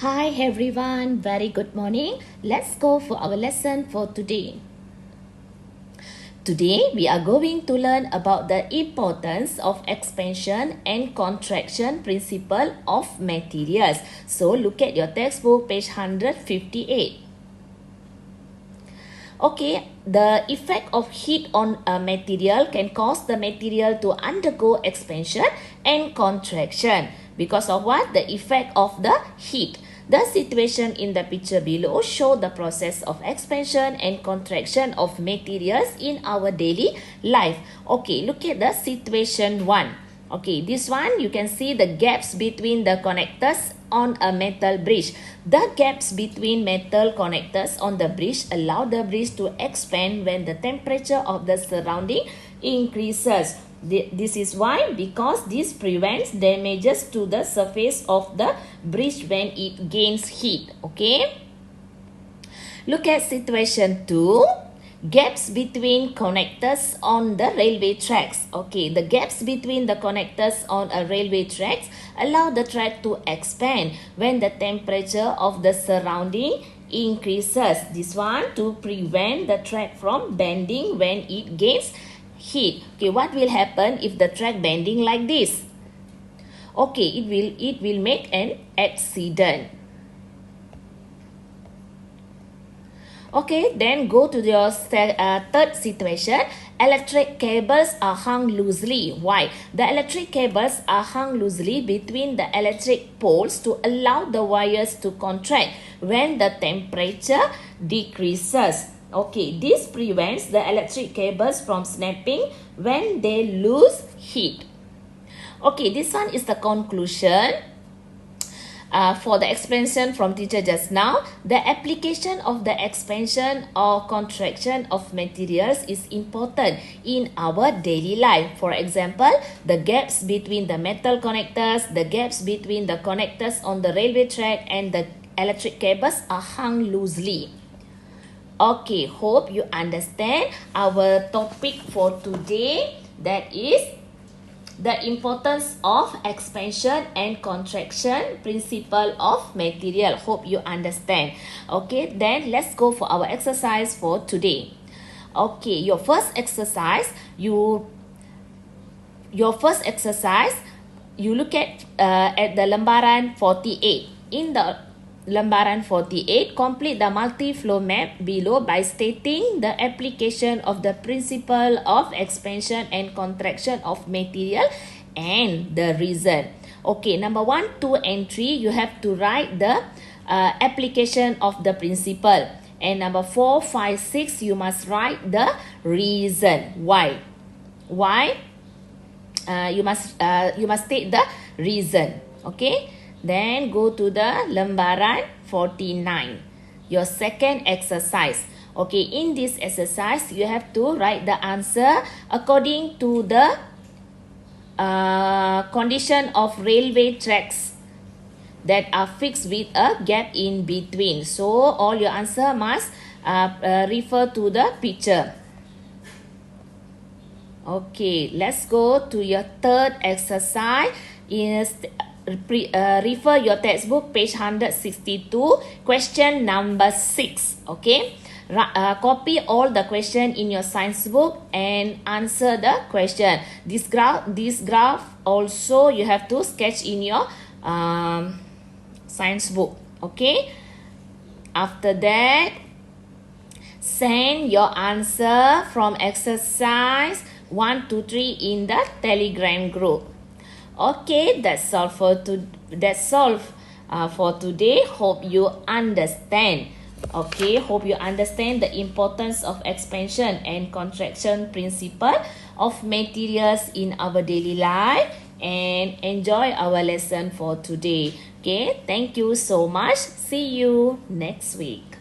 Hi everyone, very good morning. Let's go for our lesson for today. Today we are going to learn about the importance of expansion and contraction principle of materials. So look at your textbook page 158. Okay, the effect of heat on a material can cause the material to undergo expansion and contraction. Because of what? The effect of the heat. The situation in the picture below show the process of expansion and contraction of materials in our daily life. Okay, look at the situation 1. Okay, this one you can see the gaps between the connectors on a metal bridge. The gaps between metal connectors on the bridge allow the bridge to expand when the temperature of the surrounding increases. This is why, because this prevents damages to the surface of the bridge when it gains heat. Okay. Look at situation 2. Gaps between connectors on the railway tracks. Okay, the gaps between the connectors on a railway tracks allow the track to expand when the temperature of the surrounding increases. This one to prevent the track from bending when it gains heat. Okay, what will happen if the track bending like this? Okay, it will make an accident. Okay, then go to your third situation. Electric cables are hung loosely. Why? The electric cables are hung loosely between the electric poles to allow the wires to contract when the temperature decreases. Okay, this prevents the electric cables from snapping when they lose heat. Okay, this one is the conclusion. For the expansion from teacher just now, the application of the expansion or contraction of materials is important in our daily life. For example, the gaps between the metal connectors, the gaps between the connectors on the railway track and the electric cables are hung loosely. Okay, hope you understand our topic for today, that is the importance of expansion and contraction principle of material. Hope you understand. Okay, then let's go for our exercise for today. Okay, your first exercise, you look at the lembaran 48. In the lembaran 48, complete the multi-flow map below by stating the application of the principle of expansion and contraction of material and the reason. Okay, number 1, 2, and 3, you have to write the application of the principle. And number 4, 5, 6, you must write the reason. Why? Why? You must state the reason. Okay. Then go to the lembaran 49. Your second exercise. Okay, in this exercise, you have to write the answer according to the condition of railway tracks that are fixed with a gap in between. So, all your answer must refer to the picture. Okay, let's go to your third exercise. Refer your textbook page 162, question number 6. Okay, copy all the question in your science book and answer the question. This graph also you have to sketch in your science book. Okay, after that, send your answer from exercise 1 to 3 in the Telegram group. Okay, that's all for today. Hope you understand. Okay, hope you understand the importance of expansion and contraction principle of materials in our daily life, and enjoy our lesson for today. Okay, thank you so much. See you next week.